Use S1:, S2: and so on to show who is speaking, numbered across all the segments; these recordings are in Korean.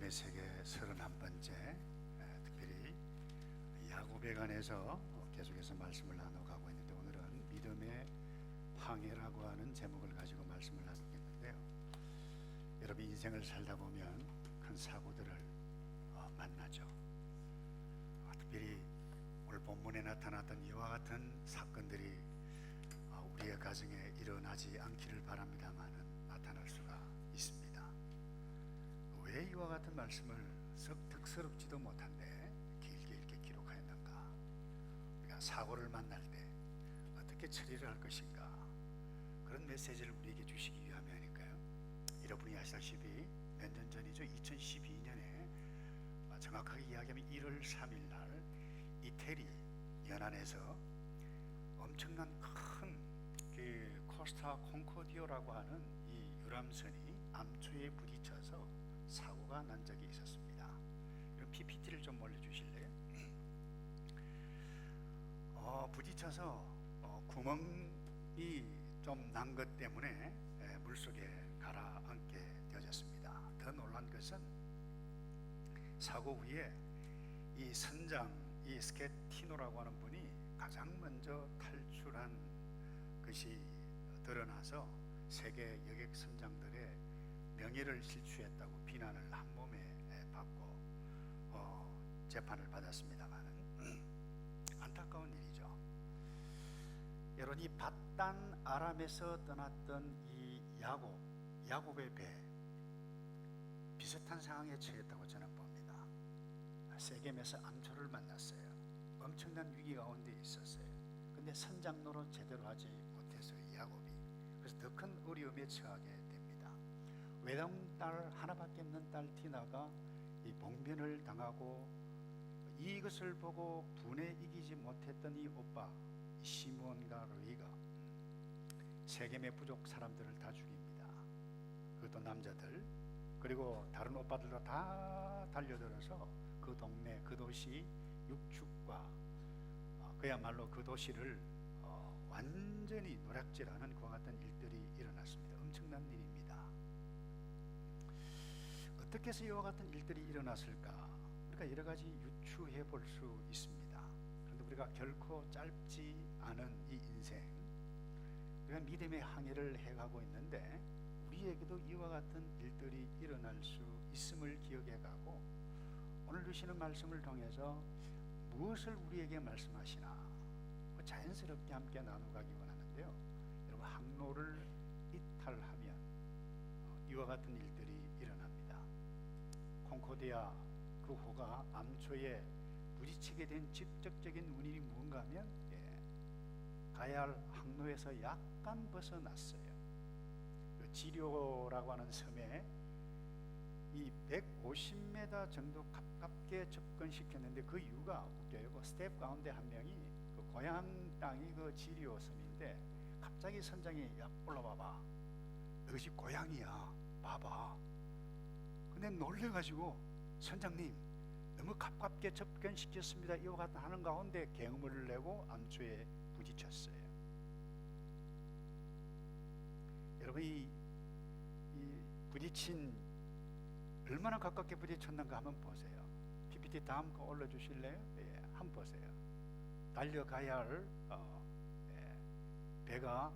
S1: 믿음의 세계 31번째, 특별히 야곱에 관해서 계속해서 말씀을 나눠가고 있는데, 오늘은 믿음의 항해라고 하는 제목을 가지고 말씀을 나누겠는데요. 여러분, 인생을 살다 보면 큰 사고들을 만나죠. 특별히 오늘 본문에 나타났던 이와 같은 사건들이 우리의 가정에 일어나지 않기를 바랍니다마는 나타날 수가 있습니다. 왜 이와 같은 말씀을 썩 득스럽지도 못한데 길게 이렇게 기록하였는가? 우리가 사고를 만날 때 어떻게 처리를 할 것인가? 그런 메시지를 우리에게 주시기 위함이 아닐까요? 여러분이 아시다시피 몇 년 전이죠. 2012년에 정확하게 이야기하면 1월 3일 날 이태리 연안에서 엄청난 큰 코스타 콩코디오라고 하는 이 유람선이 암초에 부딪혀서 사고가 난 적이 있었습니다. PPT를 좀 올려주실래요? 부딪혀서 구멍이 좀 난 것 때문에 물속에 가라앉게 되어졌습니다. 더 놀란 것은 사고 후에 이 선장, 이 스케티노라고 하는 분이 가장 먼저 탈출한 것이 드러나서 세계 여객 선장들의 명예를 실추했다고 비난을 한 몸에 받고 재판을 받았습니다만은 안타까운 일이죠. 여러분, 이 밧단 아람에서 떠났던 이 야곱의 배, 비슷한 상황에 처했다고 저는 봅니다. 세겜에서 암초를 만났어요. 엄청난 위기 가운데 있었어요. 근데 선장 노릇 제대로 하지 못해서 야곱이, 그래서 더 큰 어려움에 처하게 됩니다. 외동딸 하나밖에 없는 딸 디나가 이 봉변을 당하고, 이것을 보고 분에 이기지 못했던 이 오빠 시므온과 레위가 세겜의 부족 사람들을 다 죽입니다. 그것도 남자들, 그리고 다른 오빠들도 다 달려들어서 그 동네, 그 도시 육축과 그야말로 그 도시를 완전히 노략질하는 그와 같은 일들이 일어났습니다. 엄청난 일입니다. 어떻게 해서 이와 같은 일들이 일어났을까? 우리가 여러 가지 유추해 볼 수 있습니다. 그런데 우리가 결코 짧지 않은 이 인생, 우리가 믿음의 항해를 해가고 있는데 우리에게도 이와 같은 일들이 일어날 수 있음을 기억해 가고, 오늘 주시는 말씀을 통해서 무엇을 우리에게 말씀하시나 자연스럽게 함께 나눠가기 원하는데요. 여러분, 항로를 이탈하면 이와 같은 일들이 일어납니다. 콩코디아 그 호가 암초에 부딪히게 된 직접적인 원인이 무언가 하면 가야 할 항로에서 약간 벗어났어요. 그 지료라고 하는 섬에 이 150m 정도 가깝게 접근시켰는데, 그 이유가 웃겨요. 그 스텝 가운데 한 명이 그 고향 땅이 그 지리오 섬인데, 갑자기 선장이 야 올라와봐, 너희 집 고향이야, 봐봐. 근데 놀래가지고 선장님 너무 가깝게 접근시켰습니다 이와 같은 하는 가운데 경음을 내고 암초에 부딪혔어요. 여러분, 이 부딪힌 얼마나 가깝게 부딪혔는가 한번 보세요. PPT 다음 거 올려주실래요? 한번 보세요. 달려가야 할 배가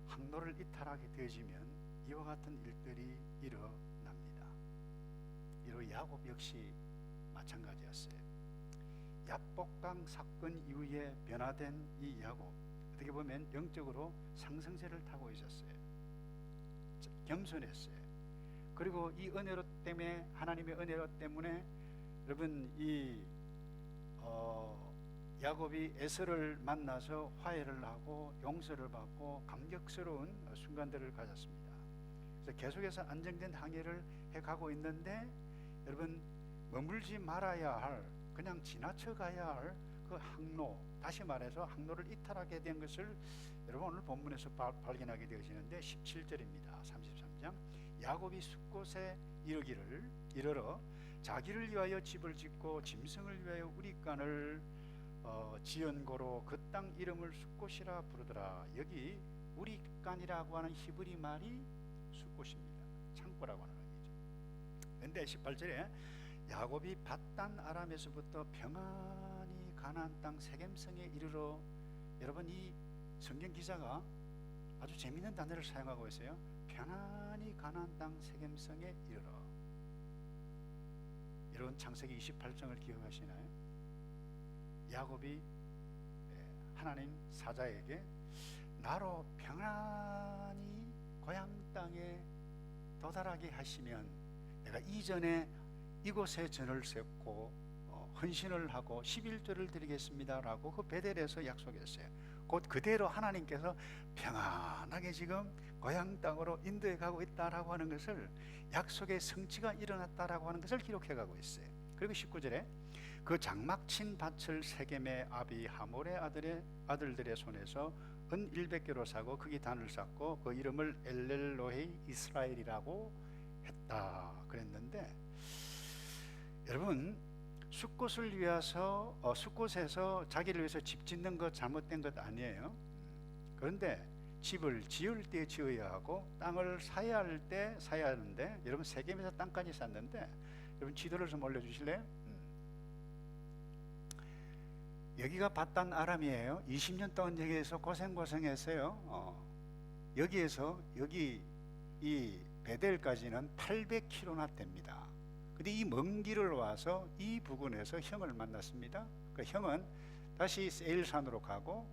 S1: 항로를 이탈하게 되어지면 이와 같은 일들이 일어납니다. 이로 야곱 역시 마찬가지였어요. 야복강 사건 이후에 변화된 이 야곱, 어떻게 보면 영적으로 상승세를 타고 있었어요. 겸손했어요. 그리고 이 은혜로 때문에, 하나님의 은혜로 때문에 여러분, 이 야곱이 에서를 만나서 화해를 하고 용서를 받고 감격스러운 순간들을 가졌습니다. 그래서 계속해서 안정된 항해를 해가고 있는데, 여러분, 머물지 말아야 할, 그냥 지나쳐 가야 할 그 항로, 다시 말해서 항로를 이탈하게 된 것을 여러분 오늘 본문에서 발견하게 되어지는데, 17절입니다. 33장. 야곱이 숫곳에 이르러 자기를 위하여 집을 짓고 짐승을 위하여 우리간을 지은고로 그 땅 이름을 숫곳이라 부르더라. 여기 우리간이라고 하는 히브리 말이 숫곳입니다. 창고라고 하는 의미죠. 근데 18절에 야곱이 밧단 아람에서부터 평안히 가나안 땅 세겜성에 이르러, 여러분 이 성경 기자가 아주 재미있는 단어를 사용하고 있어요. 평안히 가나안 땅 세겜성에 이르러. 여러분 창세기 28장을 기억하시나요? 야곱이 하나님 사자에게 나로 평안히 고향 땅에 도달하게 하시면 내가 이전에 이곳에 전을 셌고 헌신을 하고 11조를 드리겠습니다 라고 그 베델에서 약속했어요. 곧 그대로 하나님께서 평안하게 지금 고향 땅으로 인도해 가고 있다라고 하는 것을, 약속의 성취가 일어났다라고 하는 것을 기록해 가고 있어요. 그리고 19절에 그 장막 친 밭을 세겜의 아비 하몰의 아들들의 손에서 은 100개로 사고 거기 단을 쌓고 그 이름을 엘렐로헤이 이스라엘이라고 했다 그랬는데, 여러분 숫곳을 위해서 숫곳에서 자기를 위해서 집 짓는 것 잘못된 것 아니에요. 그런데 집을 지을 때 지어야 하고 땅을 사야 할 때 사야 하는데, 여러분 세겜에서 땅까지 샀는데, 여러분 지도를 좀 올려주실래요? 여기가 밧단 아람이에요. 20년 동안 여기에서 고생했어요. 여기에서 여기 이 베델까지는 800km나 됩니다. 근데 이 먼 길을 와서 이 부근에서 형을 만났습니다. 그 형은 다시 세일산으로 가고,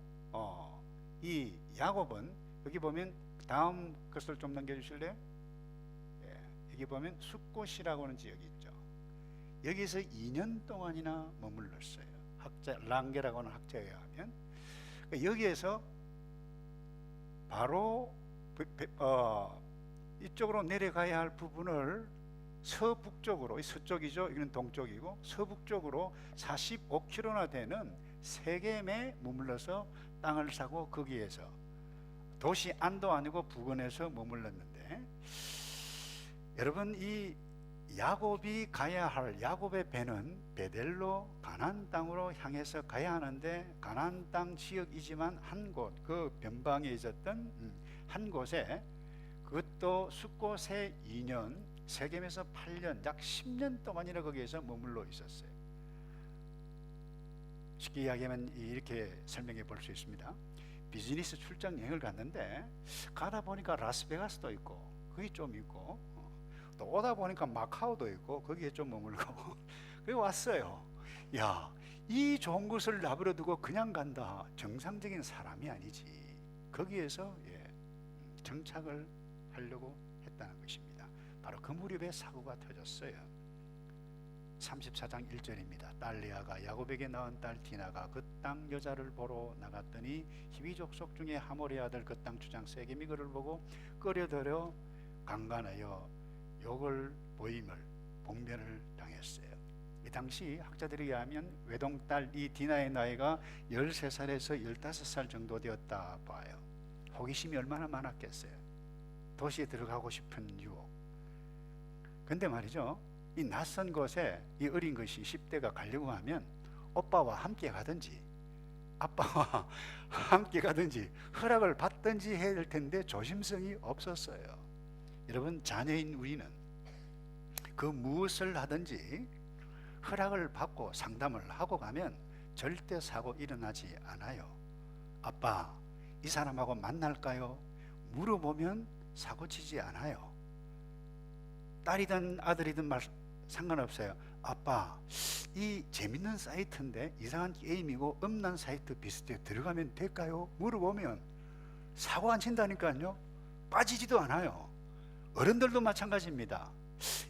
S1: 이 야곱은 여기 보면 다음 것을 좀 넘겨주실래요? 여기 보면 숫곳이라고 하는 지역이 있죠. 여기서 2년 동안이나 머물렀어요. 학자 랑게라고 하는 학자에 의하면. 여기에서 바로 이쪽으로 내려가야 할 부분을 서북쪽으로, 서쪽이죠, 이건 동쪽이고, 서북쪽으로 45km나 되는 세겜에 머물러서 땅을 사고 거기에서 도시 안도 아니고 부근에서 머물렀는데, 여러분 이 야곱이 가야 할, 야곱의 배는 베델로 가나안 땅으로 향해서 가야 하는데, 가나안 땅 지역이지만 한 곳, 그 변방에 있었던 한 곳에, 그것도 숫곳에 2년, 세겜에서 8년, 약 10년 동안이나 거기에서 머물러 있었어요. 쉽게 이야기하면 이렇게 설명해 볼 수 있습니다. 비즈니스 출장 여행을 갔는데 가다 보니까 라스베가스도 있고 거기 좀 있고, 또 오다 보니까 마카오도 있고 거기에 좀 머물고 그래 왔어요. 야, 이 좋은 것을 나버려 두고 그냥 간다, 정상적인 사람이 아니지. 거기에서 정착을 하려고 했다는 것입니다. 바로 그 무렵에 사고가 터졌어요. 34장 1절입니다. 딸 레아가 야곱에게 낳은 딸 디나가 그 땅 여자를 보러 나갔더니 히위 족속 중에 하몰의 아들 그 땅 주장 세겜이 그를 보고 끌어들여 강간하여 욕을 보임을 봉변을 당했어요. 이 당시 학자들에 의하면 외동딸 이 디나의 나이가 13살에서 15살 정도 되었다 봐요. 호기심이 얼마나 많았겠어요. 도시에 들어가고 싶은 유혹. 근데 말이죠, 이 낯선 곳에 이 어린 것이 10대가 가려고 하면 오빠와 함께 가든지 아빠와 함께 가든지 허락을 받든지 해야 될 텐데 조심성이 없었어요. 여러분, 자녀인 우리는 그 무엇을 하든지 허락을 받고 상담을 하고 가면 절대 사고 일어나지 않아요. 아빠, 이 사람하고 만날까요? 물어보면 사고 치지 않아요. 딸이든 아들이든 상관없어요. 아빠, 이 재밌는 사이트인데 이상한 게임이고 음란 사이트 비슷해, 들어가면 될까요? 물어보면 사고 안 친다니까요. 빠지지도 않아요. 어른들도 마찬가지입니다.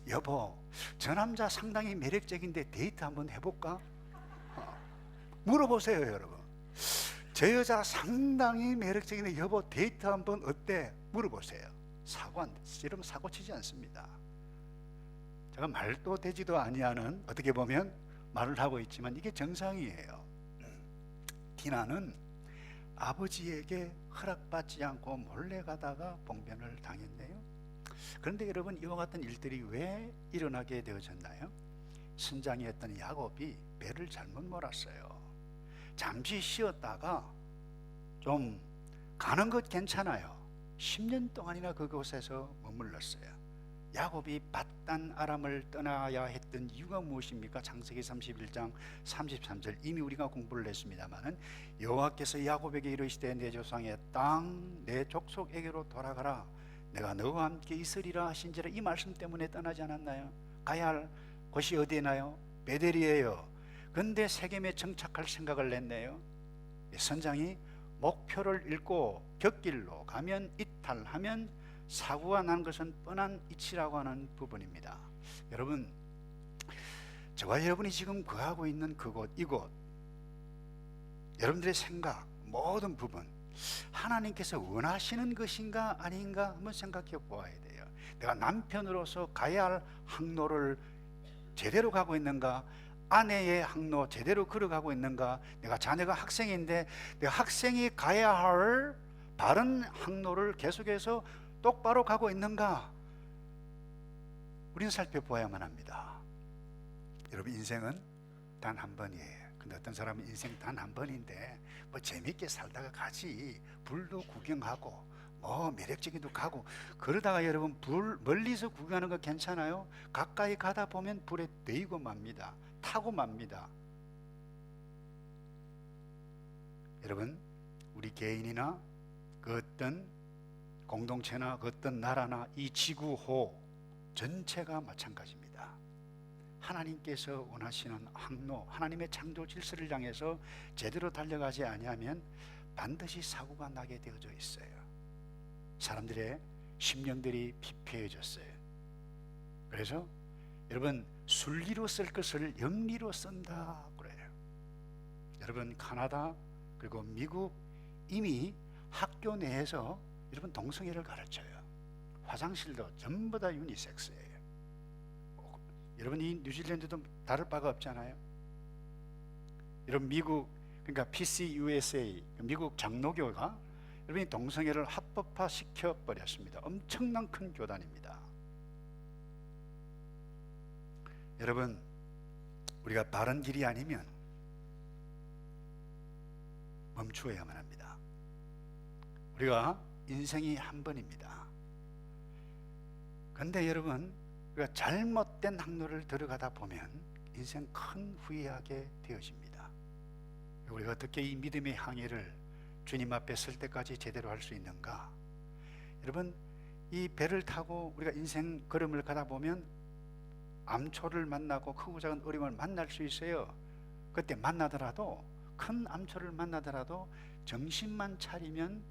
S1: 여보, 저 남자 상당히 매력적인데 데이트 한번 해볼까? 물어보세요, 여러분. 저 여자 상당히 매력적인데 여보 데이트 한번 어때? 물어보세요. 이러면 사고 치지 않습니다. 제가 말도 되지도 아니하는, 어떻게 보면 말을 하고 있지만 이게 정상이에요. 디나는 아버지에게 허락받지 않고 몰래 가다가 봉변을 당했네요. 그런데 여러분, 이와 같은 일들이 왜 일어나게 되어졌나요? 선장이었던 야곱이 배를 잘못 몰았어요. 잠시 쉬었다가 좀 가는 것 괜찮아요. 10년 동안이나 그곳에서 머물렀어요. 야곱이 pad단 아람을 떠나야 했던 이유가 무엇입니까? 창세기 31장 33절 이미 우리가 공부를 했습니다마는 여호와께서 야곱에게 이르시되 내 조상의 땅 내 족속에게로 돌아가라 내가 너와 함께 있으리라 하신지라. 이 말씀 때문에 떠나지 않았나요? 가야 할 곳이 어디나요? 베델이에요. 그런데 세겜에 정착할 생각을 냈네요. 선장이 목표를 잃고 곁길로 가면 이탈하면 사고가 난 것은 뻔한 이치라고 하는 부분입니다. 여러분, 저와 여러분이 지금 거하고 있는 그곳, 이곳, 여러분들의 생각, 모든 부분 하나님께서 원하시는 것인가 아닌가 한번 생각해 보아야 돼요. 내가 남편으로서 가야 할 항로를 제대로 가고 있는가? 아내의 항로 제대로 걸어가고 있는가? 내가 자녀가 학생인데 내가 학생이 가야 할 바른 항로를 계속해서 똑바로 가고 있는가? 우리는 살펴보아야만 합니다. 여러분, 인생은 단 한 번이에요. 근데 어떤 사람은 인생 단 한 번인데 뭐 재밌게 살다가 가지, 불도 구경하고 뭐 매력적인도 가고 그러다가 여러분 불 멀리서 구경하는 거 괜찮아요? 가까이 가다 보면 불에 데이고 맙니다. 타고 맙니다. 여러분, 우리 개인이나 그 어떤 공동체나 그 어떤 나라나 이 지구호 전체가 마찬가지입니다. 하나님께서 원하시는 항로, 하나님의 창조 질서를 향해서 제대로 달려가지 아니하면 반드시 사고가 나게 되어져 있어요. 사람들의 심령들이 피폐해졌어요. 그래서 여러분, 순리로 쓸 것을 영리로 쓴다 그래요. 여러분, 카나다 그리고 미국 이미 학교 내에서 여러분 동성애를 가르쳐요. 화장실도 전부 다 유니섹스예요. 여러분, 이 뉴질랜드도 다를 바가 없잖아요. 여러분, 미국 그러니까 PCUSA 미국 장로교가 여러분이 동성애를 합법화 시켜 버렸습니다. 엄청난 큰 교단입니다. 여러분, 우리가 바른 길이 아니면 멈추어야만 합니다. 우리가 인생이 한 번입니다. 그런데 여러분, 우리가 잘못된 항로를 들어가다 보면 인생 큰 후회하게 되어집니다. 우리가 어떻게 이 믿음의 항해를 주님 앞에 설 때까지 제대로 할 수 있는가? 여러분, 이 배를 타고 우리가 인생 걸음을 가다 보면 암초를 만나고 크고 작은 어려움을 만날 수 있어요. 그때 만나더라도, 큰 암초를 만나더라도 정신만 차리면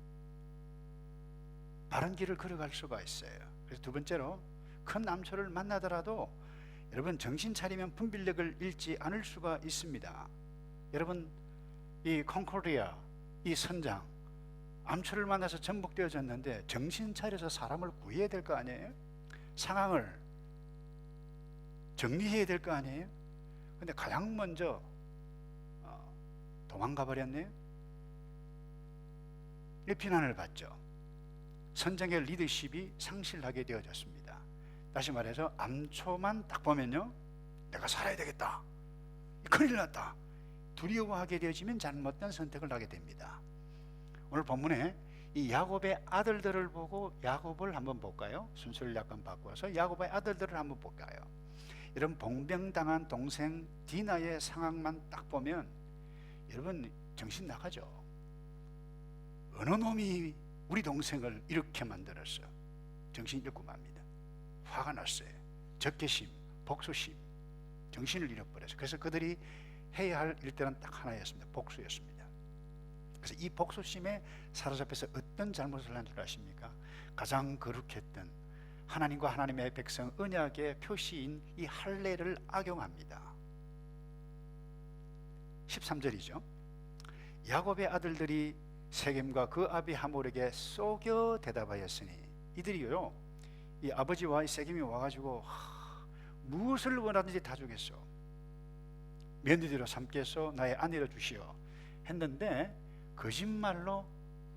S1: 바른 길을 걸어갈 수가 있어요. 그래서 두 번째로, 큰 암초를 만나더라도 여러분 정신 차리면 분별력을 잃지 않을 수가 있습니다. 여러분, 이 콩코리아 이 선장 암초를 만나서 전복되어졌는데 정신 차려서 사람을 구해야 될 거 아니에요? 상황을 정리해야 될 거 아니에요? 근데 가장 먼저 도망가 버렸네요. 이 비난을 받죠. 선장의 리더십이 상실하게 되어졌습니다. 다시 말해서 암초만 딱 보면요, 내가 살아야 되겠다, 큰일 났다, 두려워하게 되어지면 잘못된 선택을 하게 됩니다. 오늘 본문에 이 야곱의 아들들을 보고 야곱을 한번 볼까요? 순서를 약간 바꿔서 야곱의 아들들을 한번 볼까요? 이런 봉병당한 동생 디나의 상황만 딱 보면 여러분 정신 나가죠. 어느 놈이 우리 동생을 이렇게 만들었어? 정신 잃고 맙니다. 화가 났어요. 적개심, 복수심, 정신을 잃어버렸어요. 그래서 그들이 해야 할 일들은 딱 하나였습니다. 복수였습니다. 그래서 이 복수심에 사로잡혀서 어떤 잘못을 한 줄 아십니까? 가장 거룩했던 하나님과 하나님의 백성 언약의 표시인 이 할례를 악용합니다. 13절이죠. 야곱의 아들들이 세겜과 그 아비 하몰에게 속여 대답하였으니, 이들이요, 이 아버지와 이 세겜이 와가지고 무엇을 원하든지 다 주겠소, 며느리로 삼겠소, 나의 아내로 주시오 했는데 거짓말로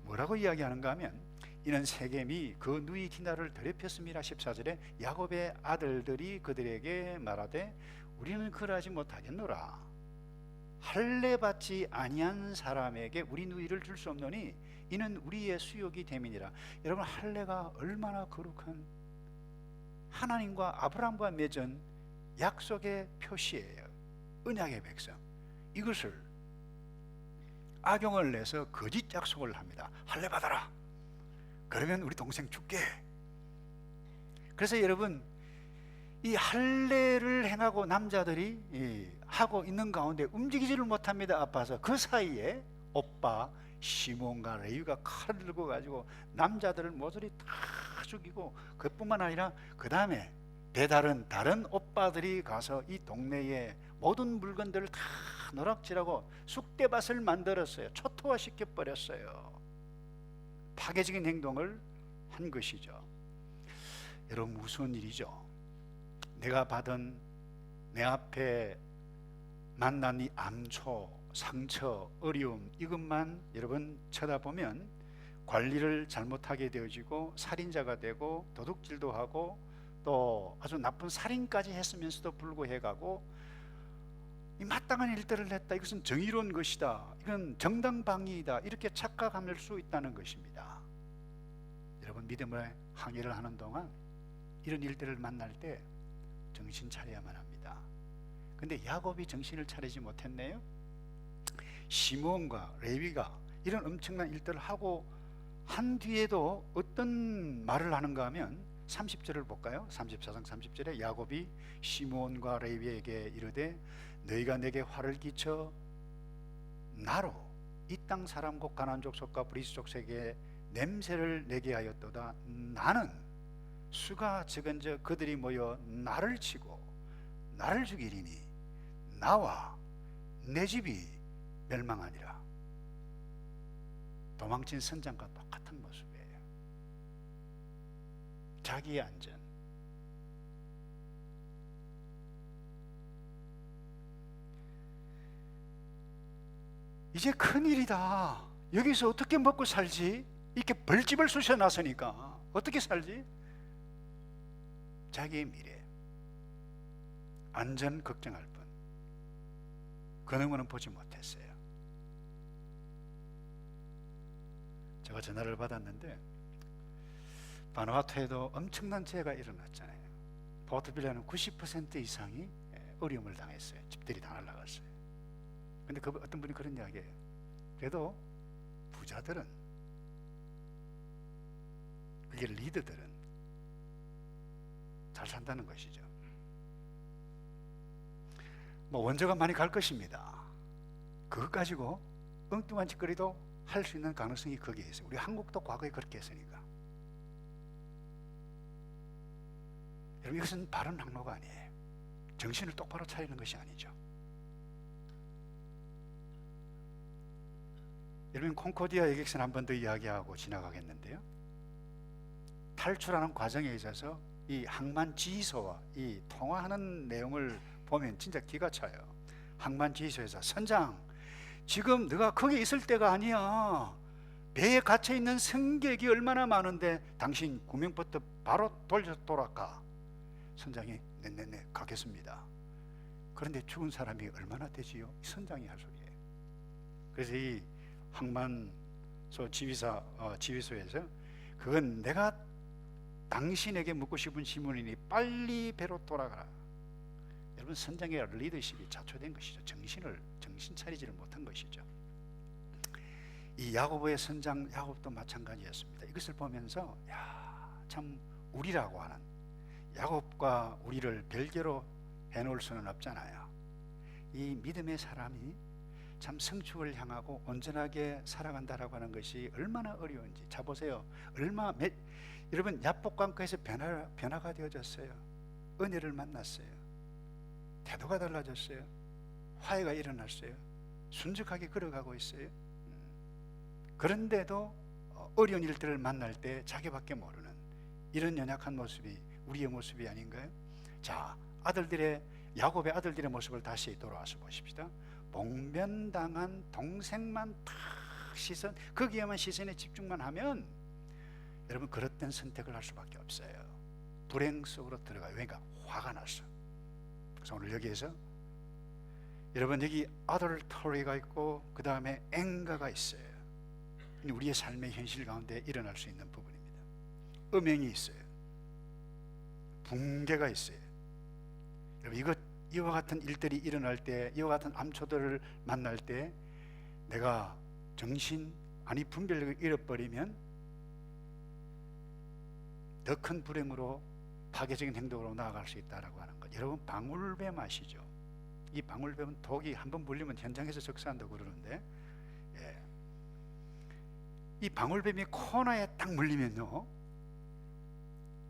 S1: 뭐라고 이야기하는가 하면, 이는 세겜이 그 누이 디나를 더럽혔습니다. 14절에 야곱의 아들들이 그들에게 말하되 우리는 그러하지 못하겠노라. 할례 받지 아니한 사람에게 우리 누이를 줄 수 없노니 이는 우리의 수욕이 됨이니라. 여러분, 할례가 얼마나 거룩한, 하나님과 아브라함과 맺은 약속의 표시예요. 언약의 백성. 이것을 악용을 내서 거짓 약속을 합니다. 할례 받아라. 그러면 우리 동생 줄게. 그래서 여러분, 이 할례를 행하고 남자들이 하고 있는 가운데 움직이지를 못합니다. 아파서. 그 사이에 오빠 시몬과 레위가 칼을 들고 가지고 남자들을 모조리 다 죽이고, 그뿐만 아니라 그 다음에 다른 오빠들이 가서 이 동네에 모든 물건들을 다 노락질하고 쑥대밭을 만들었어요. 초토화시켜 버렸어요. 파괴적인 행동을 한 것이죠. 여러분, 무서운 일이죠. 내가 받은, 내 앞에 만난 이 암초, 상처, 어려움, 이것만 여러분 쳐다보면 관리를 잘못하게 되어지고 살인자가 되고 도둑질도 하고 또 아주 나쁜 살인까지 했으면서도 불구해가고 이 마땅한 일들을 했다, 이것은 정의로운 것이다, 이건 정당방위이다, 이렇게 착각할 수 있다는 것입니다. 여러분, 믿음의 항해를 하는 동안 이런 일들을 만날 때 정신 차려야만 합니다. 근데 야곱이 정신을 차리지 못했네요. 시몬과 레위가 이런 엄청난 일들을 하고 한 뒤에도 어떤 말을 하는가 하면 30절을 볼까요? 34장 30절에 야곱이 시몬과 레위에게 이르되 너희가 내게 화를 끼쳐 나로 이 땅 사람 곧 가나안 족속과 브리스 족속에게 냄새를 내게 하였도다. 나는 수가 적은즉 그들이 모여 나를 치고 나를 죽이리니 나와 내 집이 멸망하니라. 도망친 선장과 똑같은 모습이에요. 자기의 안전. 이제 큰일이다. 여기서 어떻게 먹고 살지? 이렇게 벌집을 쑤셔 놨으니까 어떻게 살지? 자기의 미래, 안전 걱정할 뿐 그 너머는 보지 못했어요. 제가 전화를 받았는데 바누아투에도 엄청난 재해가 일어났잖아요. 포트빌라는 90% 이상이 어려움을 당했어요. 집들이 다 날아갔어요. 근데 어떤 분이 그런 이야기예요. 그래도 부자들은, 그게 리더들은 잘 산다는 것이죠. 뭐 원조가 많이 갈 것입니다. 그것 가지고 엉뚱한 짓거리도 할 수 있는 가능성이 거기에 있어요. 우리 한국도 과거에 그렇게 했으니까. 여러분, 이것은 바른 항로가 아니에요. 정신을 똑바로 차리는 것이 아니죠. 여러분, 콩코디아 여객선 한 번 더 이야기하고 지나가겠는데요. 탈출하는 과정에 있어서 이 항만 지휘소와 이 통화하는 내용을 보면 진짜 기가 차요. 항만 지휘소에서 선장, 지금 네가 거기 있을 때가 아니야. 배에 갇혀 있는 승객이 얼마나 많은데 당신 구명부터 바로 돌아가. 선장이 네네네 가겠습니다. 그런데 죽은 사람이 얼마나 되지요? 선장이 할 소리예요. 그래서 이 항만소 지휘소에서 그건 내가 당신에게 묻고 싶은 질문이니 빨리 배로 돌아가라. 여러분, 선장의 리더십이 자초된 것이죠. 정신 차리지를 못한 것이죠. 이 야곱의 선장 야곱도 마찬가지였습니다. 이것을 보면서 참 우리라고 하는, 야곱과 우리를 별개로 해놓을 수는 없잖아요. 이 믿음의 사람이 참 성축을 향하고 온전하게 살아간다라고 하는 것이 얼마나 어려운지. 자 보세요. 여러분, 야복강가에서 변화가 되어졌어요. 은혜를 만났어요. 태도가 달라졌어요. 화해가 일어났어요. 순적하게 걸어가고 있어요. 그런데도 어려운 일들을 만날 때 자기밖에 모르는 이런 연약한 모습이 우리의 모습이 아닌가요? 자, 야곱의 아들들의 모습을 다시 돌아와서 보십시다. 봉변당한 동생만 탁 거기에만 시선에 집중만 하면 여러분, 그릇된 선택을 할 수밖에 없어요. 불행 속으로 들어가요. 그러니까 화가 났어. 그래서 오늘 여기에서 여러분, 여기 adultery가 있고 그 다음에 앵가가 있어요. 우리의 삶의 현실 가운데 일어날 수 있는 부분입니다. 음행이 있어요. 붕괴가 있어요. 여러분, 이와 같은 일들이 일어날 때, 이와 같은 암초들을 만날 때 내가 분별력을 잃어버리면 더 큰 불행으로 파괴적인 행동으로 나아갈 수 있다라고 하는 것. 여러분, 방울뱀 아시죠? 이 방울뱀은 독이 한번 물리면 현장에서 적사한다고 그러는데, 이 방울뱀이 코너에 딱 물리면요,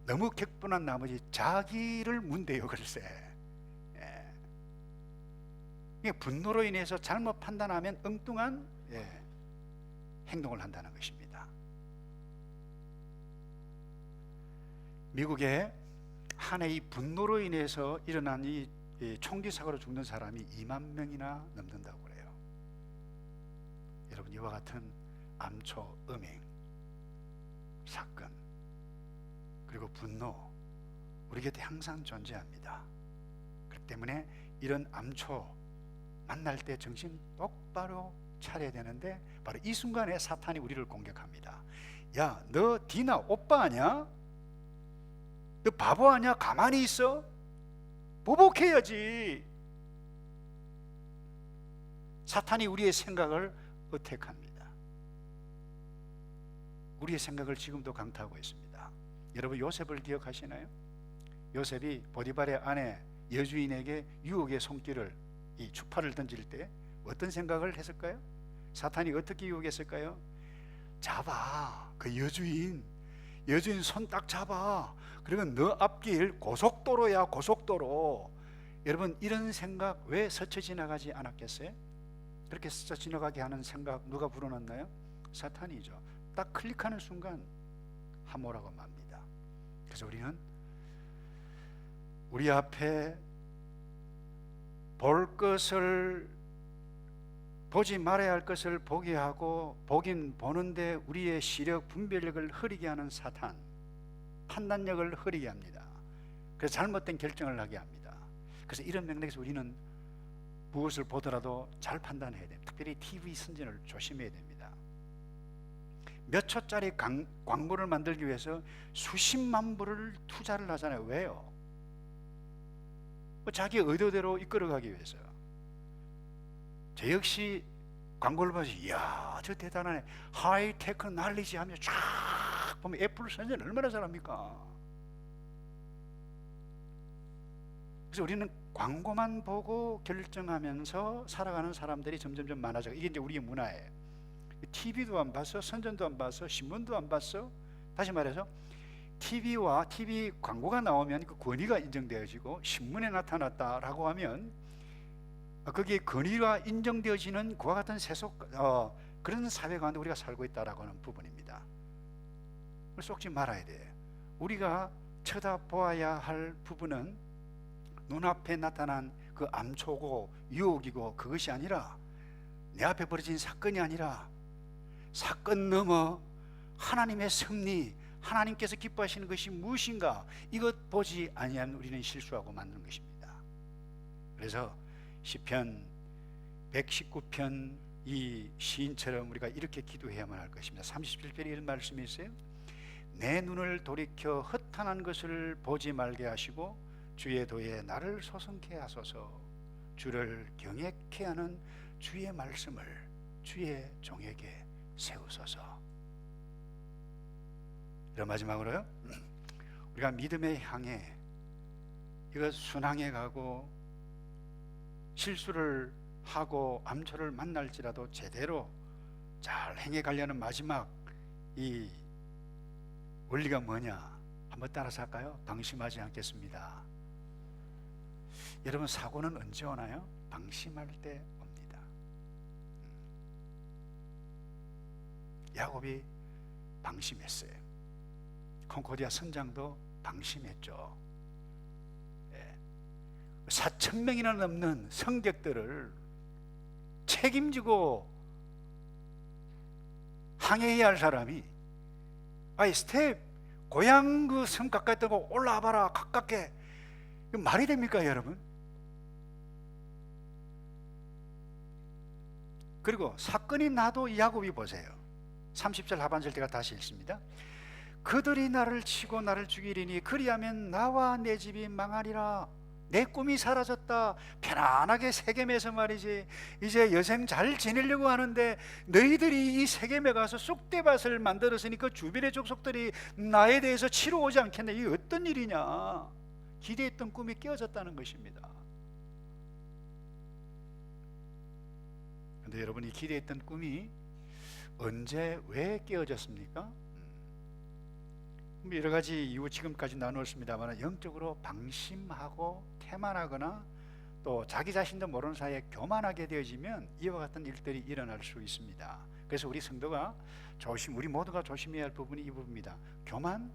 S1: 너무 격분한 나머지 자기를 문대요, 글쎄. 분노로 인해서 잘못 판단하면 엉뚱한 행동을 한다는 것입니다. 미국에 한 해 이 분노로 인해서 일어난 이 총기 사고로 죽는 사람이 2만 명이나 넘는다고 그래요. 여러분, 이와 같은 암초, 음행, 사건, 그리고 분노, 우리 곁에 항상 존재합니다. 그렇기 때문에 이런 암초 만날 때 정신 똑바로 차려야 되는데, 바로 이 순간에 사탄이 우리를 공격합니다. 야, 너 디나 오빠 아냐? 너 바보 아냐? 가만히 있어? 보복해야지. 사탄이 우리의 생각을 어택합니다. 우리의 생각을 지금도 강타하고 있습니다. 여러분, 요셉을 기억하시나요? 요셉이 보디발의 아내 여주인에게 유혹의 손길을, 이 추파를 던질 때 어떤 생각을 했을까요? 사탄이 어떻게 유혹했을까요? 잡아, 그 여주인 손 딱 잡아. 그리고 너 앞길 고속도로야, 고속도로. 여러분, 이런 생각 왜 스쳐 지나가지 않았겠어요? 그렇게 스쳐 지나가게 하는 생각 누가 불어넣나요? 사탄이죠. 딱 클릭하는 순간 함오라고 맙니다. 그래서 우리는 우리 앞에 볼 것을, 보지 말아야 할 것을 보게 하고, 보긴 보는데 우리의 시력, 분별력을 흐리게 하는 사탄, 판단력을 흐리게 합니다. 그래서 잘못된 결정을 하게 합니다. 그래서 이런 맥락에서 우리는 무엇을 보더라도 잘 판단해야 됩니다. 특별히 TV 선전을 조심해야 됩니다. 몇 초짜리 광고를 만들기 위해서 수십만 불을 투자를 하잖아요. 왜요? 자기 의도대로 이끌어가기 위해서. 저 역시 광고를 봐서 이야, 저 대단하네, 하이테크 날리지 하며 쫙 보면 애플 선전 얼마나 잘합니까? 그래서 우리는 광고만 보고 결정하면서 살아가는 사람들이 점점점 많아져. 이게 이제 우리의 문화예요. TV도 안 봤어, 선전도 안 봤어, 신문도 안 봤어. 다시 말해서 TV와 TV 광고가 나오면 그 권위가 인정되어지고, 신문에 나타났다라고 하면 거기에 권위가 인정되어지는 그와 같은 그런 사회 가운데 우리가 살고 있다라고 하는 부분입니다. 속지 말아야 돼. 우리가 쳐다보아야 할 부분은 눈앞에 나타난 그 암초고 유혹이고, 그것이 아니라, 내 앞에 벌어진 사건이 아니라 사건 넘어 하나님의 섭리, 하나님께서 기뻐하시는 것이 무엇인가, 이것 보지 아니하면 우리는 실수하고 만드는 것입니다. 그래서 시편 119편 이 시인처럼 우리가 이렇게 기도해야만 할 것입니다. 37편에 이런 말씀이 있어요. 내 눈을 돌이켜 허탄한 것을 보지 말게 하시고 주의 도에 나를 소성케 하소서. 주를 경외케 하는 주의 말씀을 주의 종에게 세우소서. 그럼 마지막으로요, 우리가 믿음의 향해, 이거 순항해 가고 실수를 하고 암초를 만날지라도 제대로 잘 행해 가려는 마지막 이 원리가 뭐냐, 한번 따라서 할까요? 방심하지 않겠습니다. 여러분, 사고는 언제 오나요? 방심할 때 옵니다. 야곱이 방심했어요. 콩코디아 선장도 방심했죠. 4,000명이나 넘는 성객들을 책임지고 항해해야 할 사람이, 아이 스텝 고향 그 섬 가까이 뜨고 올라와봐라, 가깝게. 이거 말이 됩니까, 여러분? 그리고 사건이 나도 야곱이 보세요. 30절 하반절 제가 다시 읽습니다. 그들이 나를 치고 나를 죽이리니 그리하면 나와 내 집이 망하리라. 내 꿈이 사라졌다. 편안하게 세겜에서 말이지 이제 여생 잘 지내려고 하는데 너희들이 이 세겜에 가서 쑥대밭을 만들었으니 그 주변의 족속들이 나에 대해서 치러 오지 않겠네. 이게 어떤 일이냐. 기대했던 꿈이 깨어졌다는 것입니다. 그런데 여러분, 이 기대했던 꿈이 언제 왜 깨어졌습니까? 여러 가지 이유 지금까지 나누었습니다만 영적으로 방심하고 태만하거나 또 자기 자신도 모르는 사이에 교만하게 되어지면 이와 같은 일들이 일어날 수 있습니다. 그래서 우리 성도가 우리 모두가 조심해야 할 부분이 이 부분입니다. 교만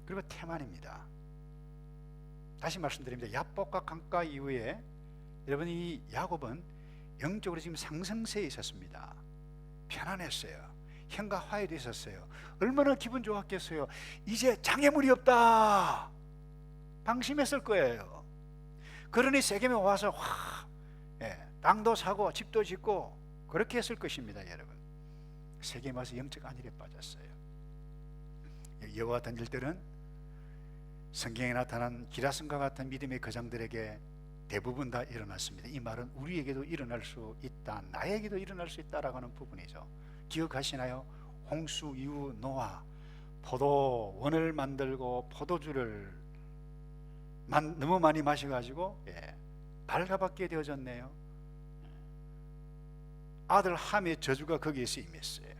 S1: 그리고 태만입니다. 다시 말씀드립니다. 야복과 강가 이후에 여러분, 이 야곱은 영적으로 지금 상승세에 있었습니다. 편안했어요. 형과 화해도 있었어요. 얼마나 기분 좋았겠어요. 이제 장애물이 없다. 방심했을 거예요. 그러니 세겜에 와서 땅도 사고 집도 짓고 그렇게 했을 것입니다. 여러분, 세겜에 와서 영적 안일에 빠졌어요. 이와 같은 일들은 성경에 나타난 기라성과 같은 믿음의 거장들에게 대부분 다 일어났습니다. 이 말은 우리에게도 일어날 수 있다, 나에게도 일어날 수 있다라고 하는 부분이죠. 기억하시나요? 홍수 이후 노아 포도원을 만들고 포도주를 너무 많이 마셔가지고 발가벗게 되어졌네요. 아들 함의 저주가 거기에 쓰임했어요.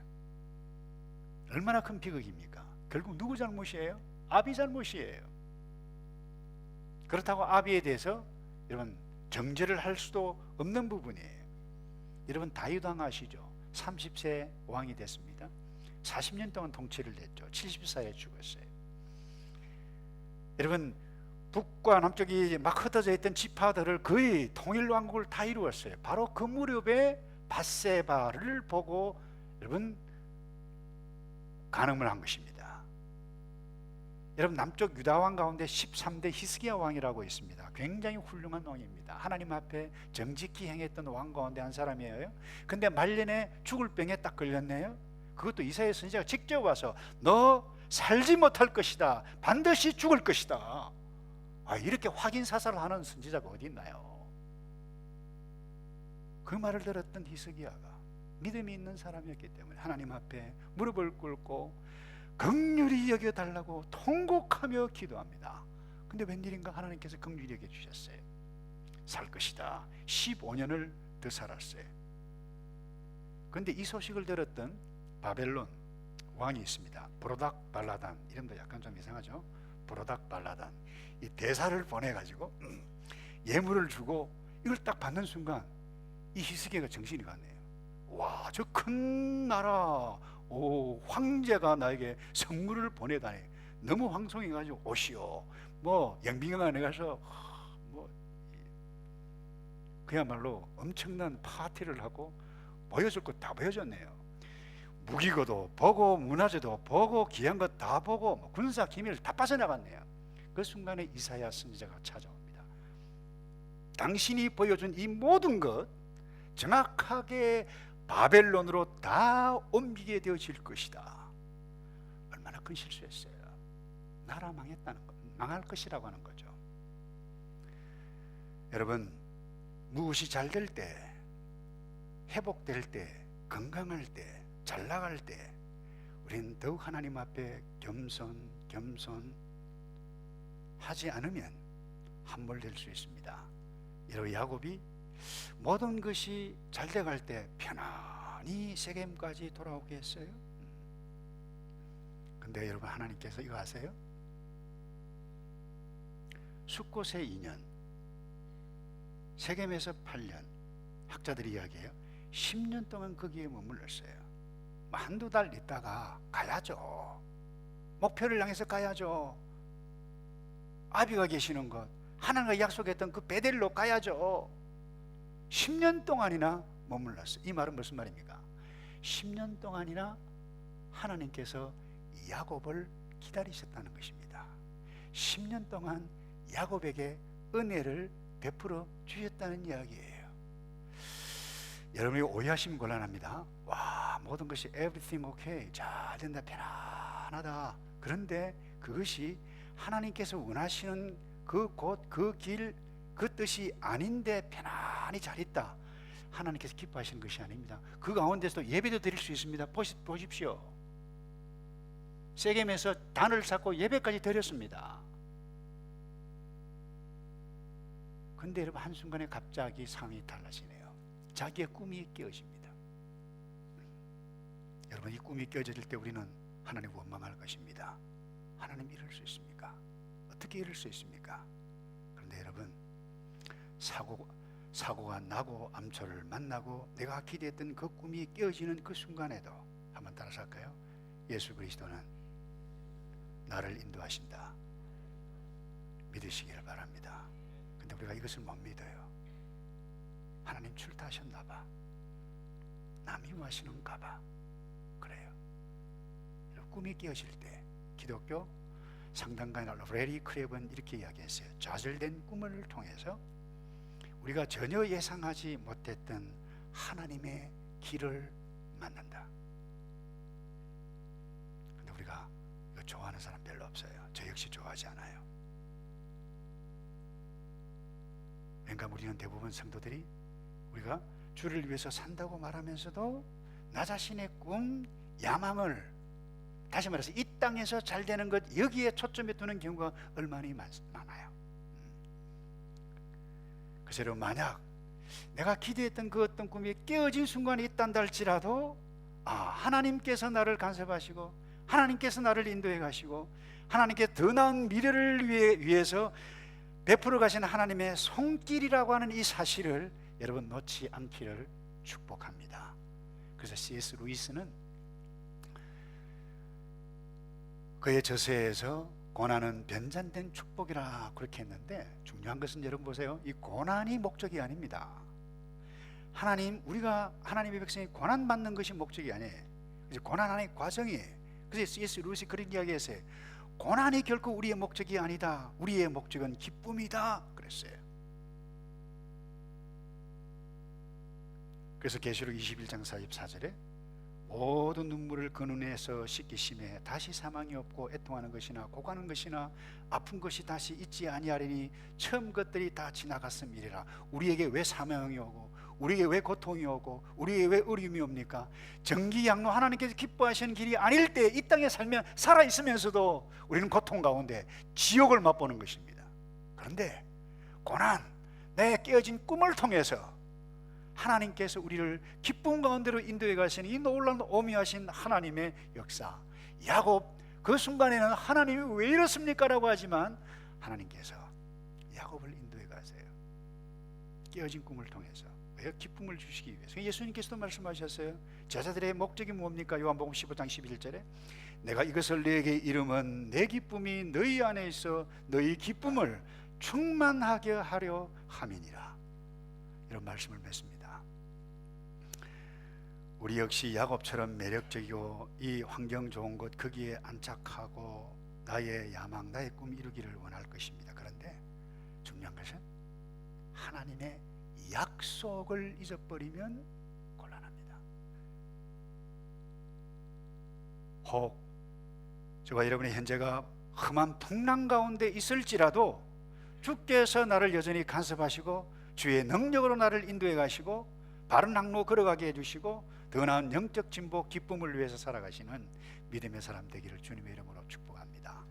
S1: 얼마나 큰 비극입니까? 결국 누구 잘못이에요? 아비 잘못이에요. 그렇다고 아비에 대해서 여러분 정죄를 할 수도 없는 부분이에요. 여러분, 다윗 왕 아시죠? 30세 왕이 됐습니다. 40년 동안 통치를 했죠. 70살에 죽었어요. 여러분, 북과 남쪽이 막 흩어져 있던 지파들을 거의 통일 왕국을 다 이루었어요. 바로 그 무렵에 밧세바를 보고 여러분 간음을 한 것입니다. 여러분, 남쪽 유다 왕 가운데 13대 히스기야 왕이라고 있습니다. 굉장히 훌륭한 왕입니다. 하나님 앞에 정직히 행했던 왕 가운데 한 사람이에요. 근데 말년에 죽을 병에 딱 걸렸네요. 그것도 이사야 선지자가 직접 와서 너 살지 못할 것이다, 반드시 죽을 것이다. 이렇게 확인 사살을 하는 선지자가 어디 있나요? 그 말을 들었던 히스기야가 믿음이 있는 사람이었기 때문에 하나님 앞에 무릎을 꿇고 긍휼히 여겨달라고 통곡하며 기도합니다. 근데 웬일인가 하나님께서 긍휼히 여겨주셨어요. 살 것이다. 15년을 더 살았어요. 그런데 이 소식을 들었던 바벨론 왕이 있습니다. 브로닥 발라단, 이름도 약간 좀 이상하죠? 브로닥 발라단, 이 대사를 보내가지고 예물을 주고 이걸 딱 받는 순간 이 히스기야가 정신이 갔네요. 와, 저 큰 나라 황제가 나에게 선물을 보내다니. 너무 황송해가지고 오시오, 영빈관에 가서 그야말로 엄청난 파티를 하고 보여줄 것 다 보여줬네요. 무기고도 보고 문화재도 보고 귀한 것 다 보고 군사 기밀 다 빠져나갔네요. 그 순간에 이사야 선지자가 찾아옵니다. 당신이 보여준 이 모든 것 정확하게 바벨론으로 다 옮기게 되어질 것이다. 얼마나 큰 실수였어요. 나라 망했다는 것, 망할 것이라고 하는 거죠. 여러분, 무엇이 잘 될 때, 회복될 때, 건강할 때, 잘 나갈 때 우리는 더욱 하나님 앞에 겸손 하지 않으면 함몰될 수 있습니다. 여러분, 야곱이 모든 것이 잘 돼갈 때 편안히 세겜까지 돌아오게 했어요. 근데 여러분, 하나님께서 이거 아세요? 숫곳에 2년, 세겜에서 8년, 학자들이 이야기해요. 10년 동안 거기에 머물렀어요. 한두 달 있다가 가야죠. 목표를 향해서 가야죠. 아비가 계시는 곳, 하나님과 약속했던 그 베델로 가야죠. 10년 동안이나 머물렀어요. 이 말은 무슨 말입니까? 10년 동안이나 하나님께서 야곱을 기다리셨다는 것입니다. 10년 동안 야곱에게 은혜를 베풀어 주셨다는 이야기예요. 여러분이 오해하시면 곤란합니다. 와, 모든 것이 everything okay, 잘 된다, 편안하다. 그런데 그것이 하나님께서 원하시는 그 곳, 그 길, 그 뜻이 아닌데 편안히 잘 있다. 하나님께서 기뻐하시는 것이 아닙니다. 그 가운데서도 예배도 드릴 수 있습니다. 보십시오. 세겜에서 단을 쌓고 예배까지 드렸습니다. 근데 여러분, 한순간에 갑자기 상황이 달라지네요. 자기의 꿈이 깨어집니다. 여러분, 이 꿈이 깨어질 때 우리는 하나님을 원망할 것입니다. 하나님 이럴 수 있습니까? 어떻게 이럴 수 있습니까? 그런데 여러분, 사고가 나고 암초를 만나고 내가 기대했던 그 꿈이 깨어지는 그 순간에도 한번 따라서 할까요? 예수 그리스도는 나를 인도하신다. 믿으시기를 바랍니다. 근데 우리가 이것을 못 믿어요. 하나님 출타하셨나 봐. 나 미워하시는가 봐. 그래요. 꿈이 깨어질 때 기독교 상담가인 레리 크랩은 이렇게 이야기했어요. 좌절된 꿈을 통해서 우리가 전혀 예상하지 못했던 하나님의 길을 만난다. 근데 우리가 이거 좋아하는 사람 별로 없어요. 저 역시 좋아하지 않아요. 그러니까 우리는 대부분 성도들이 우리가 주를 위해서 산다고 말하면서도 나 자신의 꿈, 야망을, 다시 말해서 이 땅에서 잘 되는 것, 여기에 초점에 두는 경우가 얼마나 많아요. 그래서 여러분, 만약 내가 기대했던 그 어떤 꿈이 깨어진 순간이 있단다 할지라도 하나님께서 나를 간섭하시고 하나님께서 나를 인도해 가시고 하나님께 더 나은 미래를 위해서 베풀어 가시는 하나님의 손길이라고 하는 이 사실을 여러분 놓지 않기를 축복합니다. 그래서 C.S. 루이스는 그의 저서에서 고난은 변잔된 축복이라 그렇게 했는데, 중요한 것은 여러분 보세요. 이 고난이 목적이 아닙니다. 우리가 하나님의 백성이 고난 받는 것이 목적이 아니에요. 고난 하나의 과정이에요. 그래서 C.S. 루이스가 그런 이야기했어요. 고난이 결코 우리의 목적이 아니다. 우리의 목적은 기쁨이다 그랬어요. 그래서 계시록 21장 44절에 모든 눈물을 그 눈에서 씻기심에 다시 사망이 없고 애통하는 것이나 고가는 것이나 아픈 것이 다시 있지 아니하리니 처음 것들이 다 지나갔음이리라. 우리에게 왜 사망이 오고 우리에게 왜 고통이 오고 우리에게 왜 어려움이 옵니까? 정기양로 하나님께서 기뻐하시는 길이 아닐 때 이 땅에 살아있으면서도 우리는 고통 가운데 지옥을 맛보는 것입니다. 그런데 고난, 내 깨어진 꿈을 통해서 하나님께서 우리를 기쁨 가운데로 인도해 가시는 이 놀라운 오묘하신 하나님의 역사. 야곱, 그 순간에는 하나님이 왜 이렇습니까? 라고 하지만 하나님께서 야곱을 인도해 가세요. 깨어진 꿈을 통해서. 왜? 기쁨을 주시기 위해서. 예수님께서도 말씀하셨어요. 제자들의 목적이 뭡니까? 요한복음 15장 11절에 내가 이것을 너에게 이름은 내 기쁨이 너희 안에 있어 너희 기쁨을 충만하게 하려 함이니라. 이런 말씀을 맺습니다. 우리 역시 야곱처럼 매력적이고 이 환경 좋은 곳 거기에 안착하고 나의 야망, 나의 꿈 이루기를 원할 것입니다. 그런데 중요한 것은 하나님의 약속을 잊어버리면 곤란합니다. 혹 저와 여러분의 현재가 험한 풍랑 가운데 있을지라도 주께서 나를 여전히 간섭하시고 주의 능력으로 나를 인도해 가시고 바른 항로 걸어가게 해주시고 더 나은 영적 진보 기쁨을 위해서 살아가시는 믿음의 사람 되기를 주님의 이름으로 축복합니다.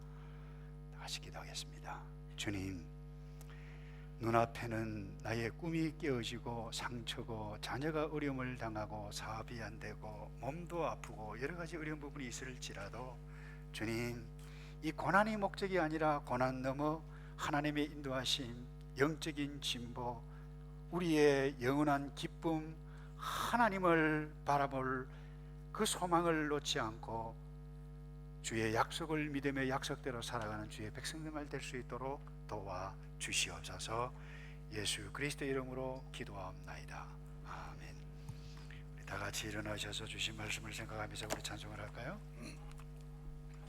S1: 다시 기도하겠습니다. 주님, 눈앞에는 나의 꿈이 깨어지고 상처고 자녀가 어려움을 당하고 사업이 안 되고 몸도 아프고 여러 가지 어려운 부분이 있을지라도 주님, 이 고난이 목적이 아니라 고난 넘어 하나님의 인도하심, 영적인 진보, 우리의 영원한 기쁨, 하나님을 바라볼 그 소망을 놓지 않고 주의 약속을 믿음의 약속대로 살아가는 주의 백성들만 될 수 있도록 도와 주시옵소서. 예수 그리스도의 이름으로 기도하옵나이다. 아멘. 우리 다 같이 일어나셔서 주신 말씀을 생각하면서 우리 찬송을 할까요?